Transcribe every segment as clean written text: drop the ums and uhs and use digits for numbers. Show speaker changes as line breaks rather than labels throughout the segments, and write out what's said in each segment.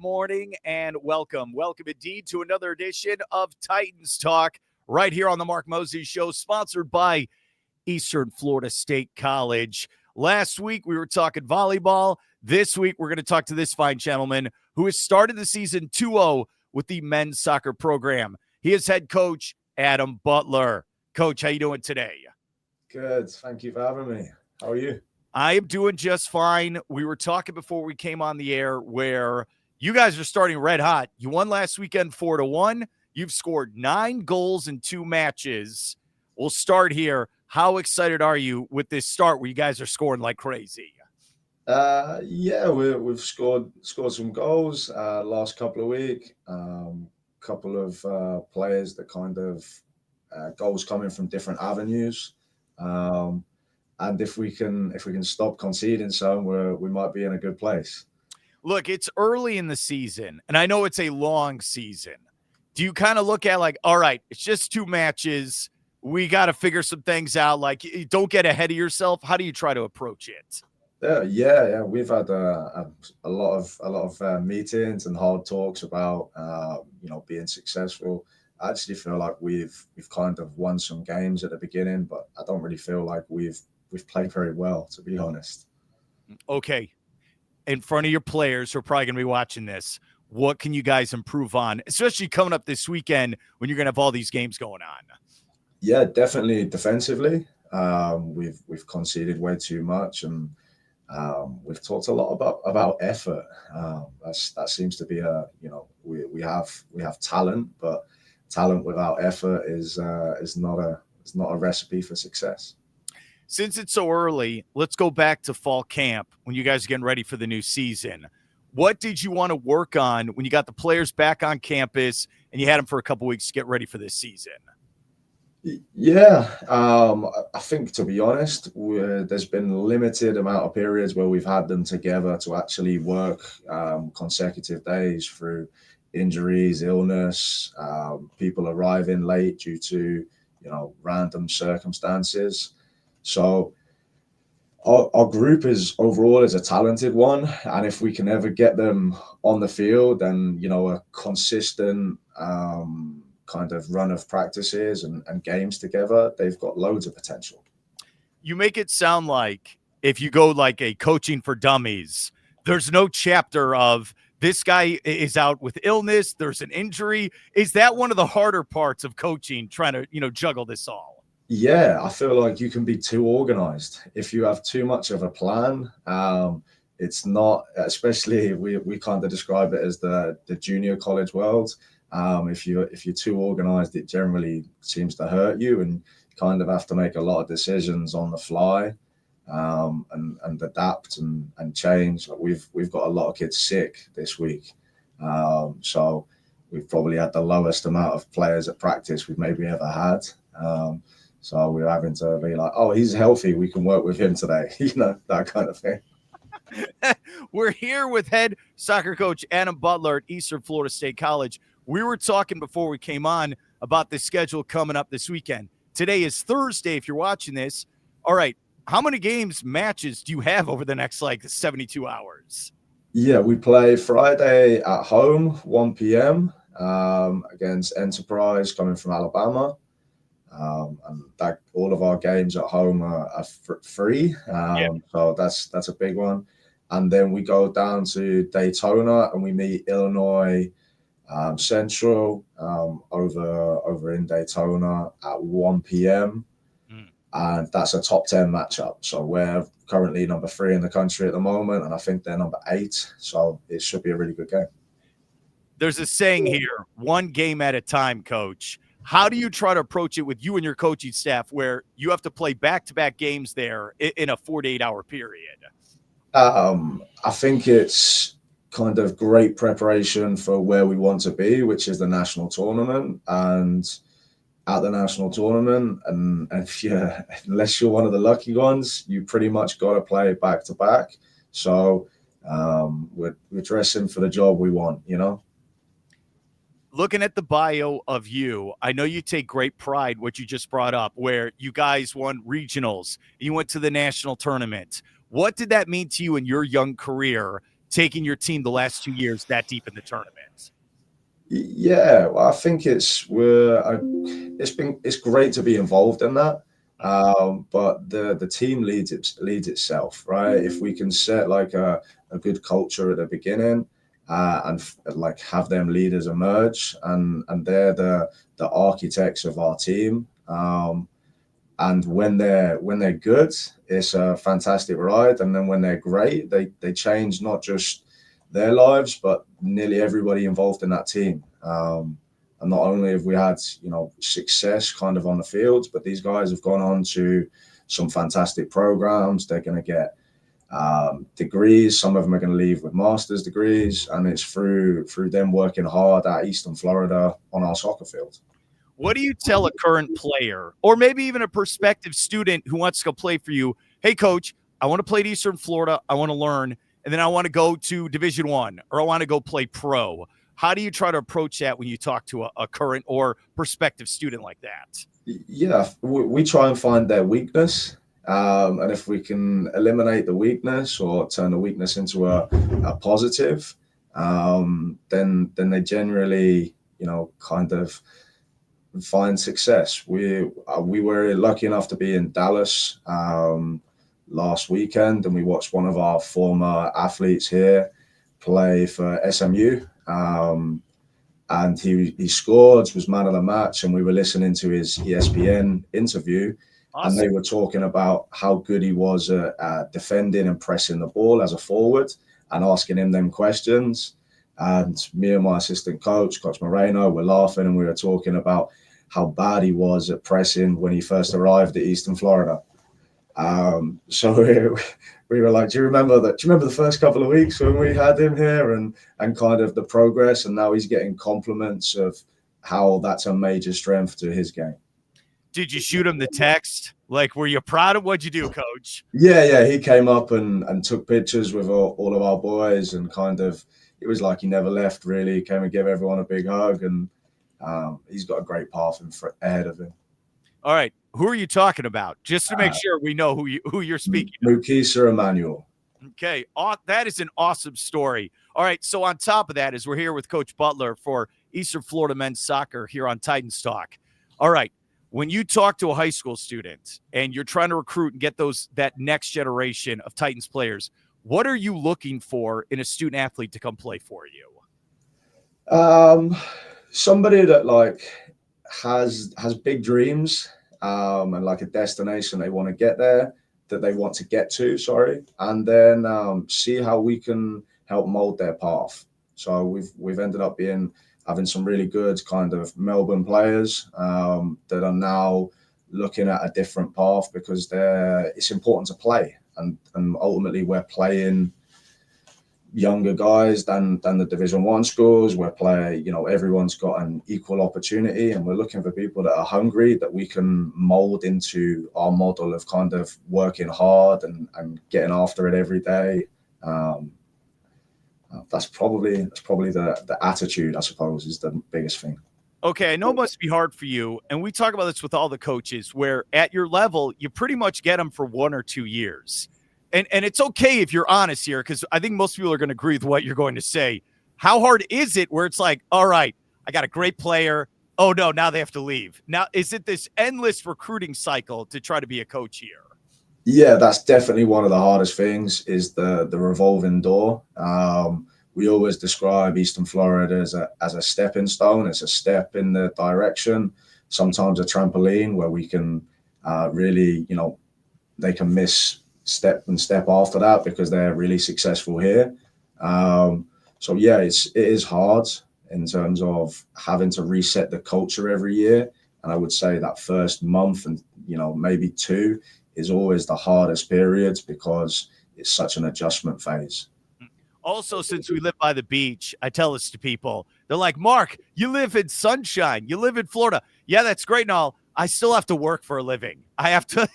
morning, and welcome. Welcome indeed to another edition of Titans Talk right here on the Mark Mosey Show, sponsored by Eastern Florida State College. Last week, we were talking volleyball. This week, we're going to talk to this fine gentleman who has started the season 2-0 with the men's soccer program. He is head coach Adam Butler. Coach, how you doing today?
Good. Thank you for having me. How are you?
I am doing just fine. We were talking before we came on the air where you guys are starting red hot. You won last weekend 4-1. You've scored 9 goals in 2 matches. We'll start here. How excited are you with this start where you guys are scoring like crazy?
We've scored some goals last couple of weeks. Couple of players that kind of goals coming from different avenues. And if we can stop conceding some, we might be in a good place.
Look, it's early in the season, and I know it's a long season. Do you kind of look at like, all right, it's just 2 matches. We got to figure some things out. Like, don't get ahead of yourself. How do you try to approach it?
Yeah. We've had a lot of meetings and hard talks about being successful. I actually feel like we've kind of won some games at the beginning, but I don't really feel like we've played very well, to be honest.
Okay. In front of your players who are probably going to be watching this, what can you guys improve on, especially coming up this weekend when you're going to have all these games going on?
Yeah, definitely defensively. We've conceded way too much, and we've talked a lot about effort. That seems to be we have talent, but talent without effort is not a recipe for success.
Since it's so early, let's go back to fall camp when you guys are getting ready for the new season. What did you want to work on when you got the players back on campus and you had them for a couple weeks to get ready for this season?
Yeah, I think, to be honest, there's been limited amount of periods where we've had them together to actually work consecutive days through injuries, illness, people arriving late due to random circumstances. So our group is a talented one, and if we can ever get them on the field, then a consistent kind of run of practices and games together, they've got loads of potential.
You make it sound like if you go like a coaching for dummies, there's no chapter of this guy is out with illness, there's an injury. Is that one of the harder parts of coaching, trying to juggle this all?
Yeah, I feel like you can be too organized. If you have too much of a plan, it's not, especially we kind of describe it as the junior college world. If you're too organized, it generally seems to hurt you, and you kind of have to make a lot of decisions on the fly, and adapt and change. Like we've got a lot of kids sick this week, so we've probably had the lowest amount of players at practice we've maybe ever had. So we're having to be like, oh, he's healthy, we can work with him today, that kind of thing.
We're here with head soccer coach Adam Butler at Eastern Florida State College. We were talking before we came on about the schedule coming up this weekend. Today is Thursday if you're watching this. All right, how many matches do you have over the next 72 hours?
Yeah, we play Friday at home, 1 p.m. Against Enterprise coming from Alabama. And that all of our games at home are free. So that's a big one. And then we go down to Daytona and we meet Illinois Central over in Daytona at 1 p.m. And that's a top 10 matchup. So we're currently number 3 in the country at the moment, and I think they're number 8. So it should be a really good game.
There's a saying here, one game at a time, coach. How do you try to approach it with you and your coaching staff where you have to play back-to-back games there in a 48-hour period?
I think it's kind of great preparation for where we want to be, which is the national tournament. And at the national tournament, and unless you're one of the lucky ones, you pretty much got to play back-to-back. So we're dressing for the job we want,
Looking at the bio of you, I know you take great pride what you just brought up, where you guys won regionals, you went to the national tournament. What did that mean to you in your young career taking your team the last 2 years that deep in the tournament?
Yeah, well, I think it's great to be involved in that. But the team leads itself, right? If we can set like a good culture at the beginning, and like have them leaders emerge, and they're the architects of our team. And when they're good, it's a fantastic ride. And then when they're great, they change not just their lives, but nearly everybody involved in that team. And not only have we had, success kind of on the field, but these guys have gone on to some fantastic programs. They're going to get degrees. Some of them are going to leave with master's degrees, and it's through them working hard at Eastern Florida on our soccer field.
What do you tell a current player, or maybe even a prospective student who wants to go play for you? Hey, coach, I want to play at Eastern Florida. I want to learn, and then I want to go to Division I, or I want to go play pro. How do you try to approach that when you talk to a current or prospective student like that?
Yeah, we try and find their weakness. And if we can eliminate the weakness or turn the weakness into a positive, then they generally, kind of find success. We were lucky enough to be in Dallas last weekend, and we watched one of our former athletes here play for SMU. And he scored, was man of the match, and we were listening to his ESPN interview. Awesome. And they were talking about how good he was at defending and pressing the ball as a forward, and asking him them questions. And me and my assistant coach, Coach Moreno, were laughing, and we were talking about how bad he was at pressing when he first arrived at Eastern Florida. So we were like, do you remember the first couple of weeks when we had him here, and kind of the progress? And now he's getting compliments of how that's a major strength to his game.
Did you shoot him the text? Like, were you proud of what'd you do, coach?
Yeah. He came up and took pictures with all of our boys, and kind of, it was like he never left, really. He came and gave everyone a big hug, and he's got a great path ahead of him.
All right. Who are you talking about? Just to make sure we know who you're speaking of.
Mukisa Emmanuel.
Okay. That is an awesome story. All right. So on top of that, as we're here with Coach Butler for Eastern Florida men's soccer here on Titans Talk. All right. When you talk to a high school student and you're trying to recruit and get that next generation of Titans players, what are you looking for in a student athlete to come play for you?
Somebody that like has big dreams, and like a destination they want to get there, that they want to get to, and then see how we can help mold their path. So we've ended up having some really good kind of Melbourne players that are now looking at a different path, because it's important to play, and ultimately we're playing younger guys than the Division I schools. We're playing, everyone's got an equal opportunity, and we're looking for people that are hungry, that we can mold into our model of kind of working hard and getting after it every day. That's probably the attitude, I suppose, is the biggest thing.
Okay, I know it must be hard for you, and we talk about this with all the coaches, where at your level, you pretty much get them for 1 or 2 years. And it's okay if you're honest here, because I think most people are going to agree with what you're going to say. How hard is it where it's like, all right, I got a great player. Oh, no, now they have to leave. Now, is it this endless recruiting cycle to try to be a coach here?
Yeah, that's definitely one of the hardest things, is the revolving door. We always describe Eastern Florida as a stepping stone. It's a step in the direction, sometimes a trampoline where we can really, they can miss step after that because they're really successful here. So yeah, it is hard in terms of having to reset the culture every year. And I would say that first month and, maybe 2 is always the hardest period, because it's such an adjustment phase.
Also, since we live by the beach, I tell this to people. They're like, Mark, you live in sunshine. You live in Florida. Yeah, that's great and all. I still have to work for a living. I have to,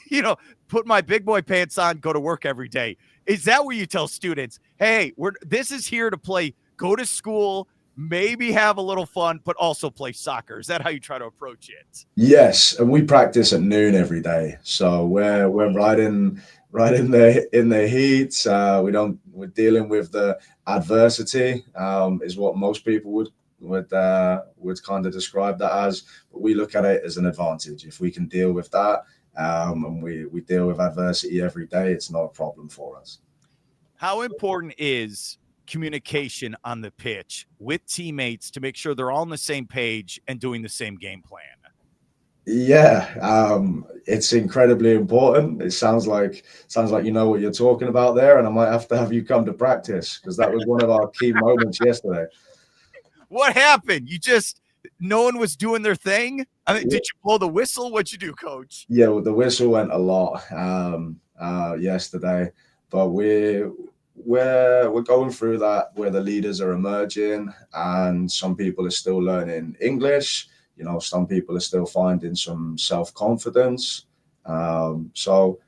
put my big boy pants on, go to work every day. Is that where you tell students, hey, this is here to play, go to school, maybe have a little fun, but also play soccer? Is that how you try to approach it?
Yes, and we practice at noon every day. So we're right in right in the heat. We're dealing with the adversity, is what most people would kind of describe that as. But we look at it as an advantage. If we can deal with that, and we deal with adversity every day, it's not a problem for us.
How important is communication on the pitch with teammates to make sure they're all on the same page and doing the same game plan?
Yeah, it's incredibly important. It sounds like you know what you're talking about there, and I might have to have you come to practice because that was one of our key moments yesterday.
What happened? No one was doing their thing? I mean, did you blow the whistle? What'd you do, coach?
Yeah, well, the whistle went a lot yesterday, but we're going through that where the leaders are emerging, and some people are still learning English. You know, some people are still finding some self-confidence. So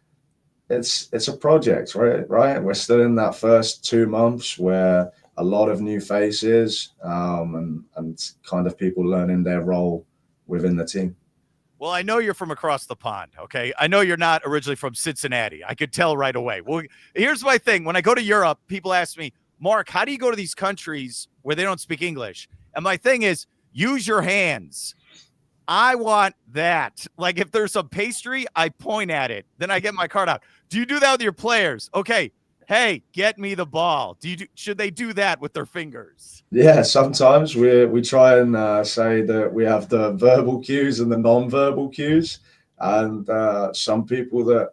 it's a project, right? We're still in that first 2 months where a lot of new faces, and kind of people learning their role within the team.
Well, I know you're from across the pond, okay? I know you're not originally from Cincinnati. I could tell right away. Well, here's my thing. When I go to Europe, people ask me, Mark, how do you go to these countries where they don't speak English? And my thing is, use your hands. I want that. Like if there's some pastry, I point at it. Then I get my card out. Do you do that with your players? Okay. Hey, get me the ball. Should they do that with their fingers?
Yeah, sometimes we try and say that we have the verbal cues and the non-verbal cues, and some people that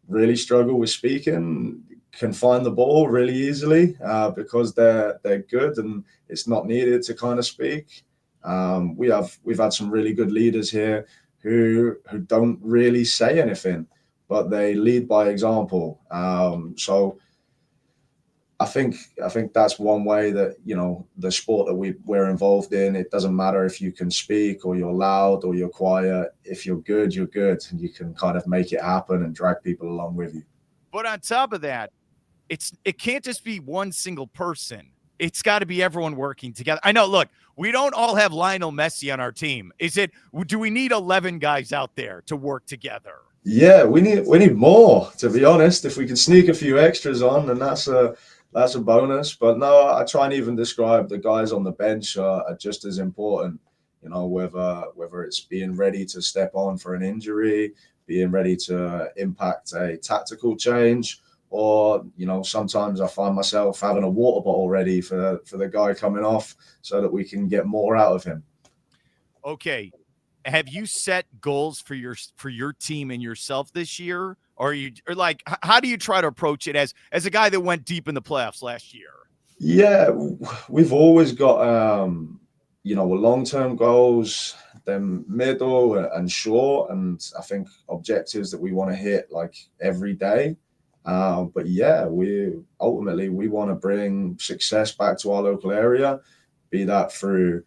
really struggle with speaking can find the ball really easily because they're good and it's not needed to kind of speak. We've had some really good leaders here who don't really say anything, but they lead by example. So I think that's one way that, you know, the sport that we're involved in, it doesn't matter if you can speak or you're loud or you're quiet. If you're good, you're good, and you can kind of make it happen and drag people along with you.
But on top of that, it can't just be one single person. It's got to be everyone working together. I know, look, we don't all have Lionel Messi on our team. Do we need 11 guys out there to work together?
Yeah, we need more, to be honest. If we can sneak a few extras on, then that's a bonus. But no, I try and even describe the guys on the bench are just as important. You know, whether it's being ready to step on for an injury, being ready to impact a tactical change, or, you know, sometimes I find myself having a water bottle ready for the guy coming off so that we can get more out of him.
Okay. Have you set goals for your team and yourself this year? Or how do you try to approach it as a guy that went deep in the playoffs last year?
Yeah, we've always got, you know, long-term goals, then middle and short, and I think objectives that we want to hit like every day. But yeah, we want to bring success back to our local area, be that through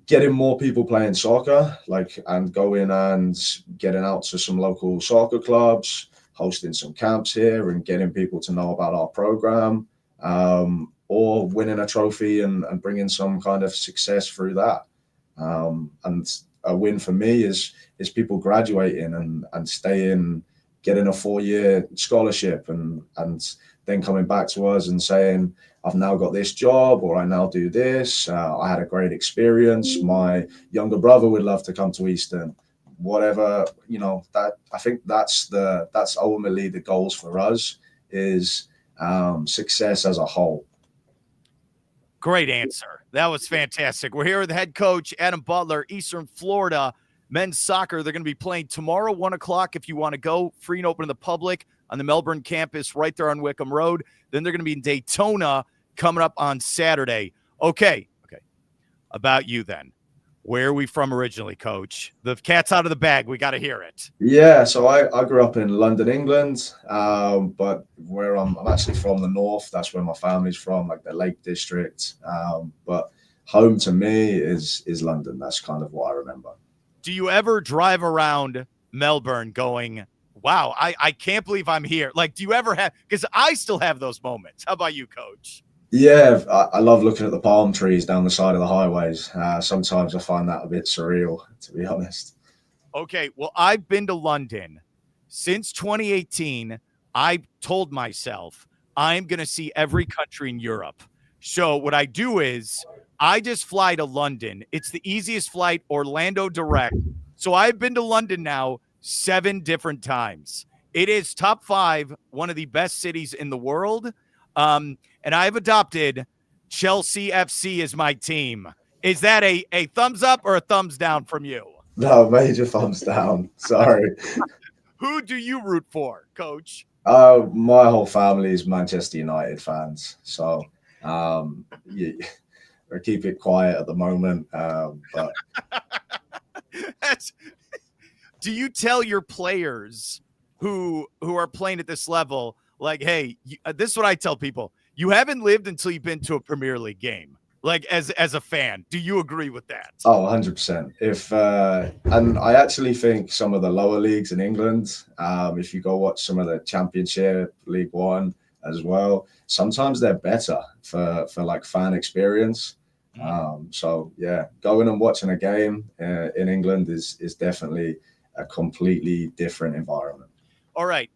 getting more people playing soccer, and going and getting out to some local soccer clubs, hosting some camps here and getting people to know about our program, or winning a trophy and bringing some kind of success through that. And a win for me is people graduating and staying, getting a 4-year scholarship and then coming back to us and saying, I've now got this job, or I now do this. I had a great experience. My younger brother would love to come to Eastern. Whatever, you know, that I think that's ultimately the goals for us is success as a whole.
Great answer. That was fantastic. We're here with the head coach, Adam Butler, Eastern Florida men's soccer. They're going to be playing tomorrow, 1:00. If you want to go, free and open to the public on the Melbourne campus right there on Wickham Road. Then they're going to be in Daytona coming up on Saturday. Okay. About you then. Where are we from originally, Coach? The cat's out of the bag. We got to hear it.
Yeah, so I grew up in London, England, but where I'm actually from the north. That's where my family's from, like the Lake District. But home to me is London. That's kind of what I remember.
Do you ever drive around Melbourne going, wow, I can't believe I'm here? Like, do you ever have, because I still have those moments. How about you, Coach?
Yeah, I love looking at the palm trees down the side of the highways. Sometimes I find that a bit surreal, to be honest.
Okay, well, I've been to London since 2018, I told myself I'm going to see every country in Europe. So what I do is I just fly to London. It's the easiest flight, Orlando direct. So I've been to London now 7 different times. It is top 5, one of the best cities in the world. And I've adopted Chelsea FC as my team. Is that a thumbs up or a thumbs down from you?
No, major thumbs down. Sorry.
Who do you root for, Coach?
My whole family is Manchester United fans, so yeah, I keep it quiet at the moment. But
do you tell your players who are playing at this level, like, hey, this is what I tell people: you haven't lived until you've been to a Premier League game. Like as a fan, do you agree with that?
Oh, 100%. If and I actually think some of the lower leagues in England, if you go watch some of the Championship, League One as well, sometimes they're better for like fan experience. So yeah, going and watching a game in England is definitely a completely different environment.
All right.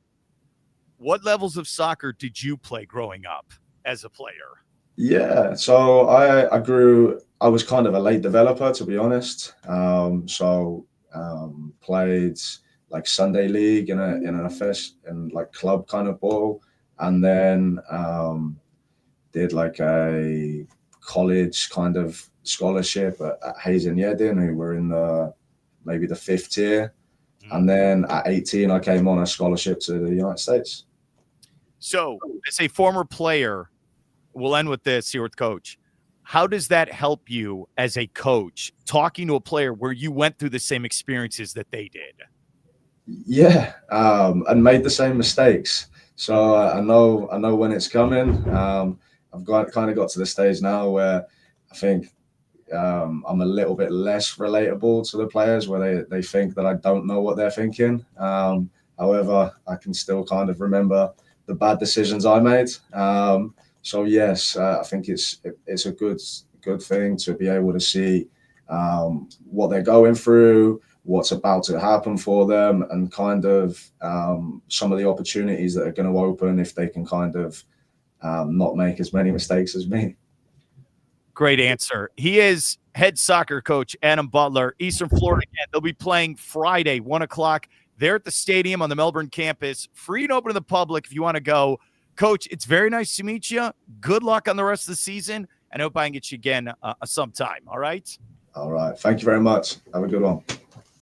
What levels of soccer did you play growing up as a player?
Yeah, so I was kind of a late developer, to be honest. Played like Sunday league in an FS and like club kind of ball, and then did like a college kind of scholarship at Hayes and Yedin, who were in maybe the 5th tier. And then at 18, I came on a scholarship to the United States.
So, as a former player, we'll end with this here with Coach. How does that help you as a coach, talking to a player where you went through the same experiences that they did?
Yeah, and made the same mistakes. So I know when it's coming. I've kind of got to the stage now where I think I'm a little bit less relatable to the players, where they think that I don't know what they're thinking. However, I can still kind of remember the bad decisions I made. So yes, I think it's a good thing to be able to see what they're going through, what's about to happen for them, and kind of some of the opportunities that are going to open if they can kind of not make as many mistakes as me.
Great answer. He is head soccer coach Adam Butler, Eastern Florida. Again, they'll be playing Friday, 1:00. They're at the stadium on the Melbourne campus. Free and open to the public if you want to go. Coach, it's very nice to meet you. Good luck on the rest of the season. And I hope I can get you again sometime. All right?
All right. Thank you very much. Have a good one.